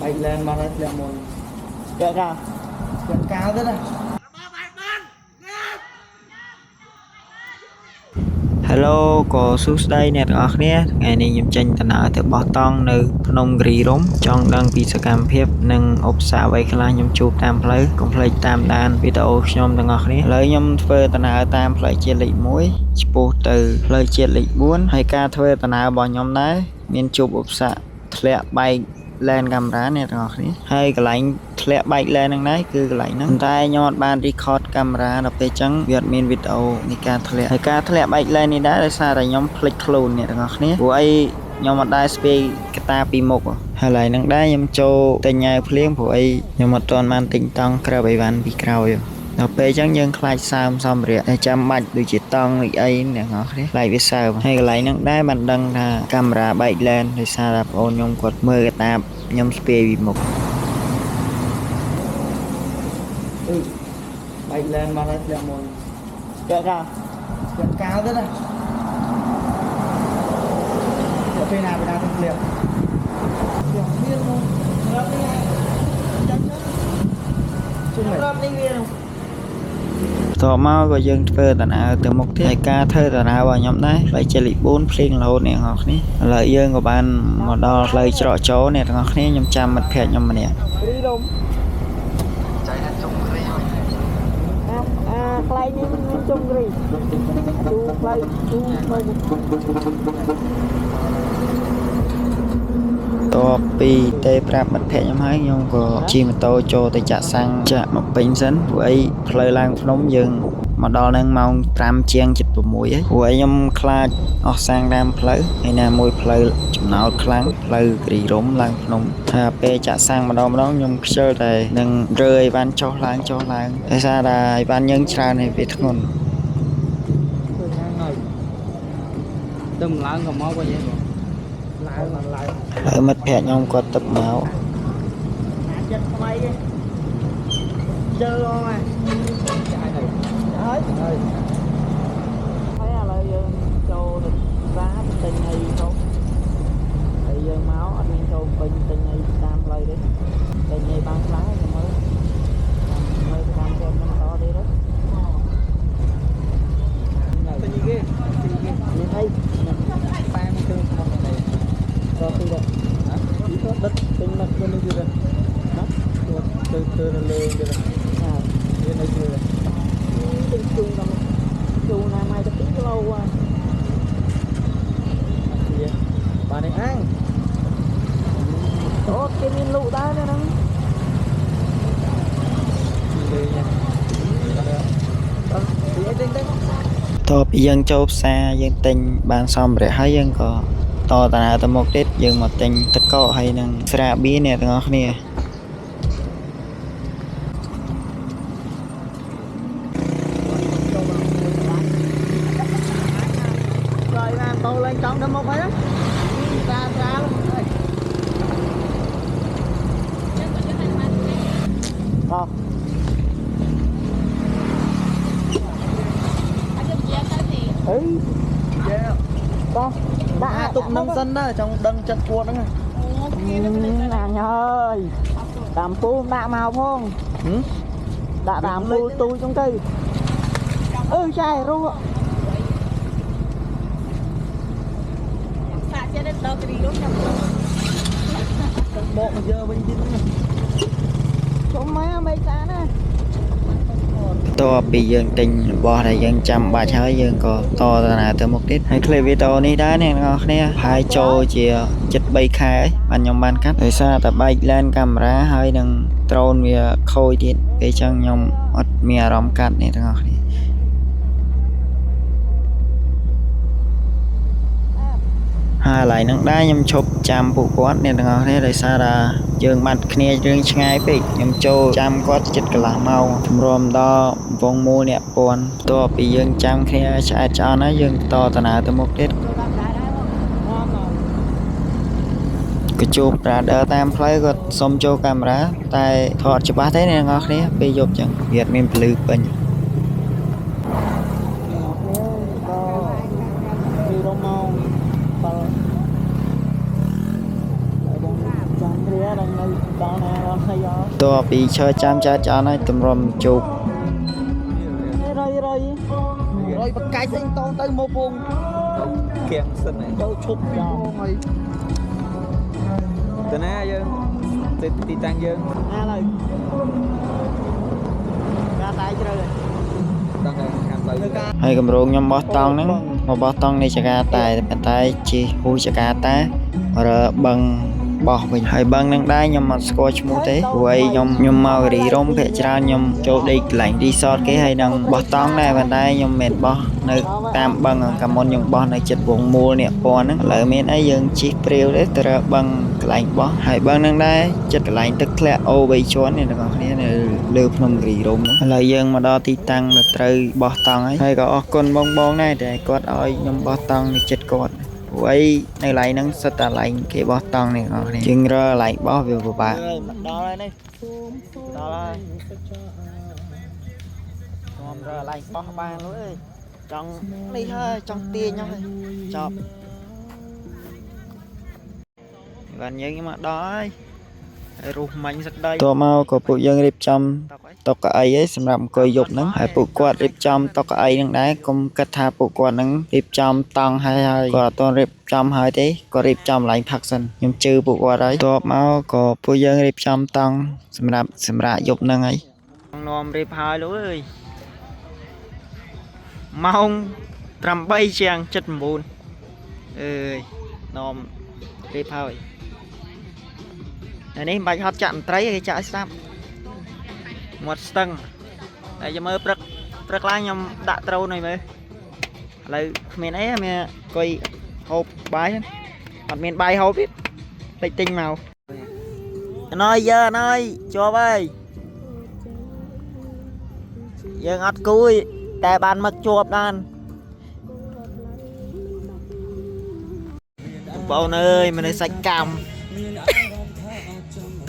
bay lên mà hết là một kẹo cao kẹo cao thế này. Hello ក៏សួស្តីអ្នកទាំងអស់គ្នាថ្ងៃនេះខ្ញុំចេញដំណើរទៅបោះតង់នៅភ្នំគិរីរម្យចង់ដឹងពីសកម្មភាពនិងឧបសគ្គអ្វីខ្លះខ្ញុំជួបតាមផ្លូវកុំភ្លេចតាមដានវីដេអូខ្ញុំទាំងអស់គ្នាឥឡូវខ្ញុំធ្វើដំណើរតាមផ្លូវជាតិលេខ1ឆ្ពោះទៅផ្លូវជាតិលេខ4ហើយការធ្វើដំណើររបស់ខ្ញុំដែរមានជួបឧបសគ្គធ្លាក់បែកឡែនកាមេរ៉ាអ្នកទាំងអស់គ្នាហើយកន្លែងធ្លាក់បែកឡែនហ្នឹងដែរគឺកន្លែងហ្នឹងតែខ្ញុំអត់បាន record កាមេរ៉ាដល់ពេលអញ្ចឹងវាអត់មានវីដេអូនៃការធ្លាក់ហើយការធ្លាក់បែកឡែននេះដែរដោយសារតែខ្ញុំភ្លេចខ្លួនអ្នកទាំងអស់គ្នាព្រោះអីខ្ញុំអត់ដែរស្ពាយកតាពីមុខហើយឡើយហ្នឹងដែរខ្ញុំចូលតែញ៉ៅភ្លៀងព្រោះអីខ្ញុំអត់ទាន់បានទិញតង់ក្រៅអីវ៉ាន់ពីក្រោយដល់ពេលអញ្ចឹងយើងខ្លាចសើមសម្ភារៈតែចាំបាច់ដូចជាតង់ដូចអីអ្នកនរគ្នាខ្លាចវាសើមហើយកន្លែងហ្នឹងដែរបានដឹងថាកាមេរ៉ាបែកឡែនដោយសារតែបងអូនខ្ញុំគាត់មើលកតាខ្ញុំស្ពាយពីមុខBay lên mà hết là một kẹo cao thế này. Ở bên nào thực liệt kiểu viên luôn rớp đi ngay chân chung rớp đi viên không តមកក៏យើងធ្វើដំណើរទៅមុខទៀតហើយការធ្វើដំណើររបស់ខ្ញុំដែរផ្លូវជាតិលេខ4ភ្លេងរហូតអ្នកនរគ្នាឥឡូវយើងក៏បានមកដល់ផ្លូវច្រកចូលអ្នកនរគ្នាខ្ញុំចាំមិត្តភក្តិខ្ញុំម្នាក់ចៃណាជុំគ្រីខ្លែងនេះមានជុំគ្រីទូផ្លូវទូផ្លូវតពីទេប្រាប់មិត្តភក្តិខ្ញុំហើយខ្ញុំក៏ជិះម៉ូតូចូលទៅចាក់សាំងចាក់មកពេញសិនព្រោះអីផ្លូវឡើងភ្នំយើងមកដល់នឹងម៉ោង5ជាង7:06ហើយព្រោះអីខ្ញុំខ្លាចអស់សាំងតាមផ្លូវហើយណាមួយផ្លូវចំណោតខ្លាំងផ្លូវគិរីរម្យឡើងភ្នំថាពេលចាក់សាំងម្ដងខ្ញុំខ្ជិលតែនឹងរើអីវ៉ាន់ចុះឡើងដោយសារតែអីវ៉ាន់យើងច្រើនហើយវាធ្ងន់ទៅឡើងក៏មកវិញហ្នឹងហើយមិត្តភក្តិខ្ញុំគាត់ទឹកមកចិត្តថ្មីជើអងហើយហើយឥឡូវយើងចូលទៅផ្សារទិញអីចូលហើយយើងមកអត់មានចូលពេញទិញអីតាមផ្លូវទេទិញអីបានខ្លះខ្ញុំមើលតាមគាត់មិនតទេទេទិញគេមានអីប៉ែមកជើងមកនេះរកទីដែរទៅដិតទិញមកខ្លួននេះទៀតណាទៅលើទៀតណាវានៅជួយទិញជូនដល់ជូនណាម៉ៃទៅ2គីឡូហ្នឹងបាននេះអាំងអូគេមានលក់ដែរហ្នឹងតពីយើងចូលផ្សារយើងទិញបានសម្ភារៈហើយយើងក៏តតាណាទៅមុខទៀតយើងមកទិញទឹកកកហើយនឹងស្រាបៀរអ្នកទាំងអស់គ្នាrồi mà tô lên trong đó một ấy ra luôn ơi con đã tục nâng sân đó trong đăng chân cuộn đó nàng ơi đàm phu đã màu không đã đàm phu tôi trong cây trai ru bộ mà giờ bên chín chúng mấy xa nè តពីយើងទិញរបស់ដែលយើងចាំបាច់ហើយយើងក៏តតាណាទៅមុខទៀតហើយឃ្លីបវីដេអូនេះដែរអ្នកនរគ្នាហើយចូលជា73ខែហើយបានខ្ញុំបានកាត់ដោយសារតែបែកឡែនកាមេរ៉ាហើយនឹងដ្រូនវាខូចទៀតពេលអញ្ចឹងខ្ញុំអត់មានអារម្មណ៍កាត់អ្នកទាំងអស់គ្នាហើយឡៃនឹងដែរខ្ញុំឈប់ចាំពួកគាត់អ្នកទាំងអស់គ្នាដោយសារតែយើងបាត់គ្នារឿងឆ្ងាយពេកខ្ញុំចូលចាំគាត់ជិតកន្លះម៉ោងជំរាំដល់វងមូលអ្នកពាន់តពីយើងចាំគ្នាឆ្អែតឆ្អន់ហើយយើងតតាណាទៅមុខទៀតក៏ជួប radar តាមផ្លូវគាត់សុំចូលកាមេរ៉ាតែថតច្បាស់ទេអ្នកទាំងអស់គ្នាពេលយប់ចឹងវាអត់មានពលឺពេញច đó nè lo hay gió តើពីឈើចាំចាត់ចានហើយតម្រុំជោគ rồi bật cái xanh to tới một vùng kiềng sân này đâu chụp nhau mày từ nãy dương thì tăng dương à lời ra tay chưa rồi đang làm lời ហើយកម្រងខ្ញុំបោះតង់ហ្នឹងមកបោះតង់នេះចកាតែប៉ុន្តែជីហូចកាតារើបឹងបោះវិញហើយបឹងនឹងដែរខ្ញុំអត់ស្គាល់ឈ្មោះទេព្រោះអីខ្ញុំមករីរំភាគច្រើនខ្ញុំចូលដេកកន្លែងរីសតគេហើយនឹងបោះតង់ដែរប៉ុន្តែខ្ញុំមិនបោះនៅតាមបឹងកាលមុនខ្ញុំបោះនៅចិត្តវងមូលនេះពណ៌ហ្នឹងឥឡូវមានអីយើងជិះព្រាវទេទៅរើបឹងកន្លែងបោះហើយបឹងនឹងដែរចិត្តកន្លែងទឹកធ្លាក់អូ3ជាន់នេះទាំងអស់គ្នានៅលើភ្នំរីរំឥឡូវយើងមកដល់ទីតាំងទៅត្រូវបោះតង់ហើយក៏អរគុណបងដែរដែលគាត់ឲ្យខ្ញុំបោះតង់នៅចិត្តគាត់ព្រោះអីនៅកន្លែងហ្នឹងសិតតែកន្លែងគេបោះតង់នេះបងប្អូនយើងរើកន្លែងបោះវាពិបាក ដល់ហើយនេះដល់ហើយខ្ញុំរើកន្លែងបោះបានលុយអើយចង់នេះហើយចង់ទាញហ្នឹងចប់ បានយើងមកដល់ហើយរុះមាញ់សឹកដីតមកក៏ពួកយើងរៀបចំតុកៅអីឯងសម្រាប់អង្គុយយប់ហ្នឹងហើយពួកគាត់រៀបចំតុកៅអីហ្នឹងដែរកុំគិតថាពួកគាត់ហ្នឹងរៀបចំតង់ហើយគាត់អត់ទាន់រៀបចំហើយទេគាត់រៀបចំកន្លែងផឹកសិនខ្ញុំជឿពួកគាត់ហើយតមកក៏ពួកយើងរៀបចំតង់សម្រាប់សម្រាប់យប់ហ្នឹងហើយនាំរៀបហើយលោកអើយម៉ោង8ជាង7:09អើយនាំរៀបហើយនេះមិនបាច់ហត់ចាក់តន្ត្រីគេចាក់ឲ្យស្ដាប់មាត់ស្ទឹងតែចាំមើលព្រឹកឡើងខ្ញុំដាក់ត្រូនឲ្យមើលឥឡូវគ្មានអីមានអង្គុយហូបបាយអត់មានបាយហូបទេតិចទិញមកអណយយើអណយជាប់ហើយយើងអត់គួយតែបានមកជាប់បានបងប្អូនអើយមនុស្សសាច់កម្ម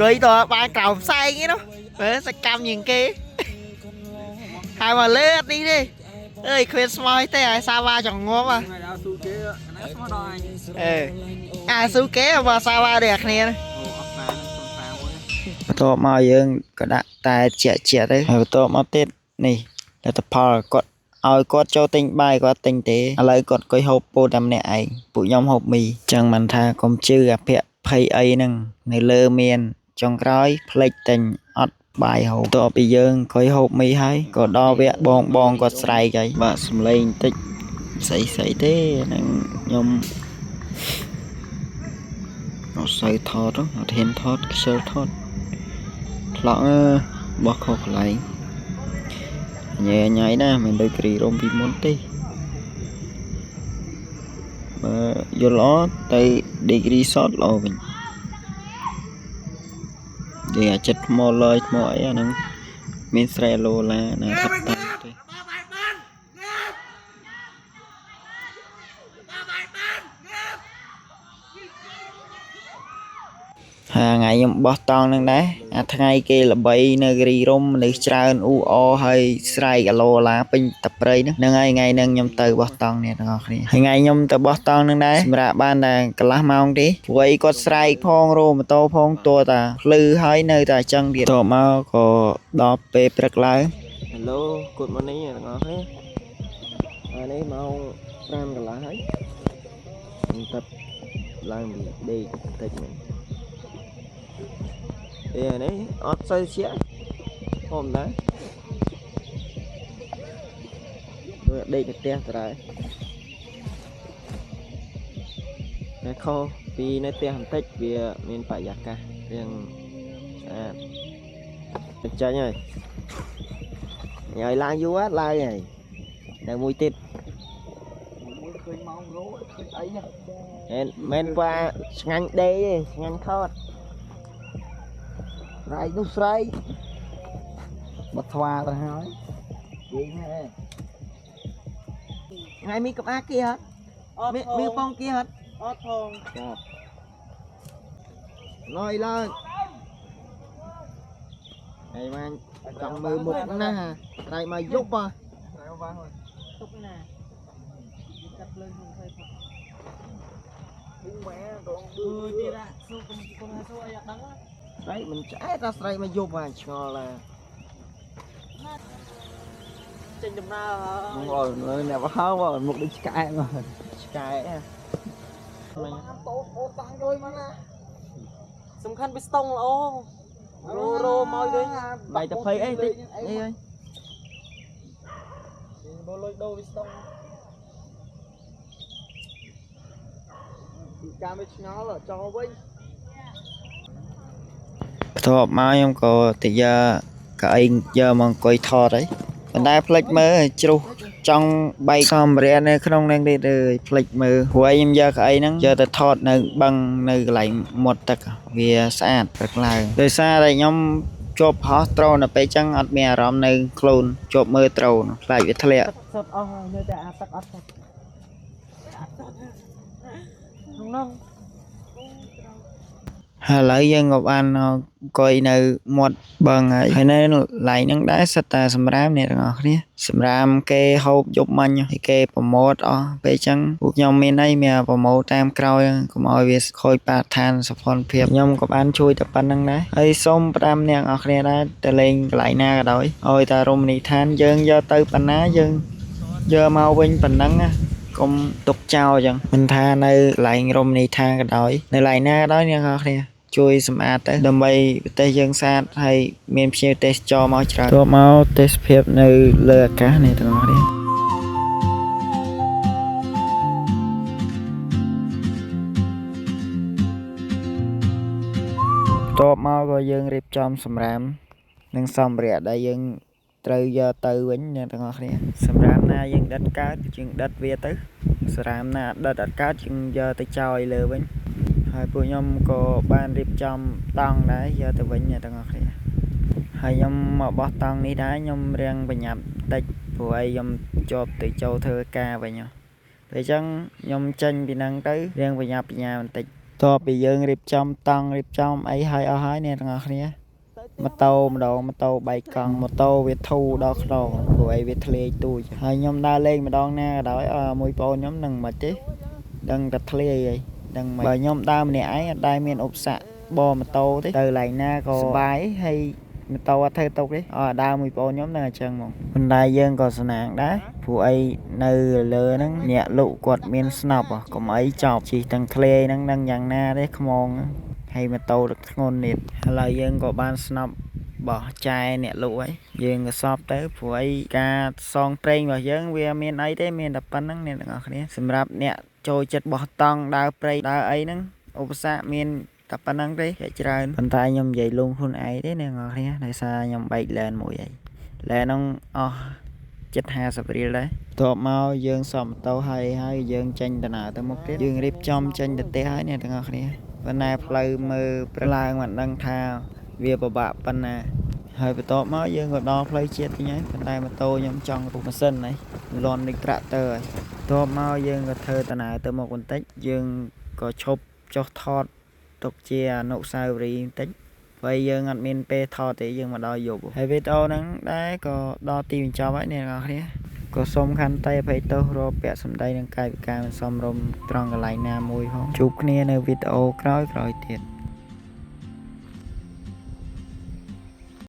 គយតបាយក្រោមផ្សែងហ្នឹងមើលសាច់កម្មជាងគេហើយមកលើអត់នេះទេអើយគ្មានស្មោយទេហើយសាវ៉ាចង្ងប់អាស៊ូគេណាស្មោដល់អញអាស៊ូគេបើសាវ៉ាដូចអាគ្នាអូអត់បានសុំសាវបន្ទាប់មកយើងក៏ដាក់តែជាក់ទៅហើយបន្ទាប់មកទៀតនេះលទ្ធផលគាត់ឲ្យគាត់ចូលទិញបាយគាត់ទិញទេឥឡូវគាត់អង្គុយហូបពោតតែម្នាក់ឯងពួកខ្ញុំហូបមីចឹងមិនថាកុំជឿអាភ័ក្រភ័យអីហ្នឹងនៅលើមានចុងក្រោយផ្លេចទិញអត់បាយហូបតពីយើងអង្គុយហូបមីហើយក៏ដល់វគ្គបងគាត់ស្រែកហើយបាទសំឡេងបន្តិចស្អីទេហ្នឹងខ្ញុំអត់សូវថតអត់ហ៊ានថតខ្ជិលថតថ្លក់បោះខុសកន្លែងញ៉ៃណាមិនដូចគ្រីរំពីមុនទេបើយល់ល្អទៅដេករីសតល្អវិញនិយាយចិត្តថ្មលើថ្មអីអាហ្នឹងមានស្រែឡូឡាណាថាប់តាទេហើយថ្ងៃខ្ញុំបោះតង់ហ្នឹងដែរអាថ្ងៃគេល្បីនៅគិរីរំមនុស្សច្រើនអ៊ូអហើយស្រែកអាឡូឡាពេញតព្រៃហ្នឹងហើយថ្ងៃហ្នឹងខ្ញុំទៅបោះតង់នេះទាំងអស់គ្នាហើយថ្ងៃខ្ញុំទៅបោះតង់ហ្នឹងដែរសម្រាប់បានតែកន្លះម៉ោងទេព្រោះអីគាត់ស្រែកផងរោម៉ូតូផងតួតាភ្លឺហើយនៅតែអញ្ចឹងទៀតតមកក៏ដល់ពេលព្រឹកឡើង Hello good morning ទាំងអស់គ្នាហើយនេះម៉ោង5កន្លះហើយខ្ញុំទៅឡើងពីដេកបន្តិចមែននេះអត់សូវជាហមដែរដូចដេកនៅផ្ទះទៅដែរតែខុសពីនៅផ្ទះបន្តិចវាមានបរិយាកាសរៀងស្អាតចាញ់ហើយញ៉ៃឡើងយូរឡើងហើយតែមួយទៀតមួយឃើញម៉ោងរោឃើញអីមែនว่าឆ្ងាញ់ដេទេឆ្ងាញ់ខតស្រែកនោះស្រែកបាត់ស្វាទៅហើយនិយាយហ៎ថ្ងៃមីកំអាគីហត់មីបងគីហត់អត់ផងចាលយឡើងហើយបានចង់មើលមុខណាស្រែកមកយប់ហ៎ស្រែកមកទុកណាកាត់លើក្នុងឃើញពុំម៉ែដងទៀតស៊ូគុំស៊ូអីអត់ដឹង đấy mình trái ra đây mà vô vài cho là trên đầm nào đúng rồi nơi nào có rồi một đứa sky mà sky sum khăn bê tông là ô rô môi đi mày tập thấy ấy đi ơi bô lôi đô bê tông cam bê ngó là cho với thọ mai em có thì giờ cả anh giờ mà coi thọ đấy mình đã plek mơ chú trong bay xòm rè này không đang đi từ plek mơ của em giờ cả anh giờ từ thọ nơi bằng nơi lại một tật vì xa rất là từ xa đây nhóm chụp hot trâu là phải chăng ở mẹ rõm nơi clone chụp mơ trâu lại với thề lại dân Ngọc Anh coi nơi một bằng hay nên lại những đá sắt sầm ram này ngọc nhé sầm ram kê hộp giúp mình thì kê promote về chẳng buộc nhau bên đây mẹ promote tam crowd của mọi việc khôi bát than support phiệp nhau Ngọc Anh chui tập ban năng đấy ấy xong ram này ngọc này đã trở lên lại na rồi ôi ta rôm này than dân do tới pan ná dân giờ mau bên pan năng cũng tục chào chẳng mình tha nơi lại rôm này tha cái đói nơi lại na đó nha ngọc này chui sầm át tới đầm bay tây dân sát hay miền phía test cho máu trái cho máu test phép nơi lừa cá này tụi nó đi cho máu coi dân rịp trong sầm ram nâng xong rẻ đây dân từ giờ từ bánh nha tụi nó đi sầm ram na dân đất cá chuyện đất việt tới sầm ram na đất cá chuyện giờ tới chòi lừa bánh hai phụ nhóm có ban rịp trong tăng đấy giờ từ vĩnh nhà tầng ngọc này hai nhóm mà bắt tăng đi đá nhóm riêng về nhập tịch phụ ai nhóm chụp từ châu thơ ca về nhau để chẳng nhóm tranh bị năng tới riêng về nhập nhà mình tịch to bị dương rịp trong tăng rịp trong ấy hai ở hai nè tầng ngọc này mà tàu bay còn một tàu việt thu đó đâu phụ ai việt lê tôi hai nhóm đa lên mà đón nè đói mùi po nhóm nâng mà chứ đừng đặt lê vậy đừng bởi nhóm ta mình ấy đai miền ốp sạ bò mà tô thế từ lại na có bái hay mà tô thay tục đấy đau mùi bò nhóm này chân một bên đại dân còn sẵn hàng đá phụ ấy nơi lơ nắng nhẹ lụ quạt miền snap có mấy chọc chỉ thằng clay năng năng nhàng na đấy không on hay mà tô được ngon nịp là dân có ban snap bỏ chai nhẹ lụ ấy dân có shop tới phụ ấy ca song train và dân về miền ấy đấy miền đập pan năng này là ngọc đấy xem rap nhẹ trôi chật bỏ tông đào prey đào ấy nắng ốp xa miền tập anh năng đấy chạy chơi bàn tay nhom vậy luôn khuôn ấy đấy nè ngọt nhé tại sao nhom bay lên mũi vậy lên ông chết ha sập đi đấy tụi mau dương sầm tàu hay dương tranh tận nào tới một cái dương rip trong tranh tận té hay nè ngọt nhé bên này play mơ play mặt đăng thao về bà bạ bên này hơi bị tốt mới dương còn đo play chết nhé bên đây mà tôi nhom trong một mà sân này lon đi crater tụi mau dương có thơ tận nào tới một con tết dương có chụp cho thọt tục chia nụ sao ri tính bây giờ ngặt miền pe thọ thì dương mà đo dục hay video nắng đấy có đo tìm cho vậy nè ngọc nhé có xôm khăn tay phải tô rồi bẹ xôm tay đang cài cài xôm rôm tròn cái lại nam môi không chụp nè video nói rồi thiệt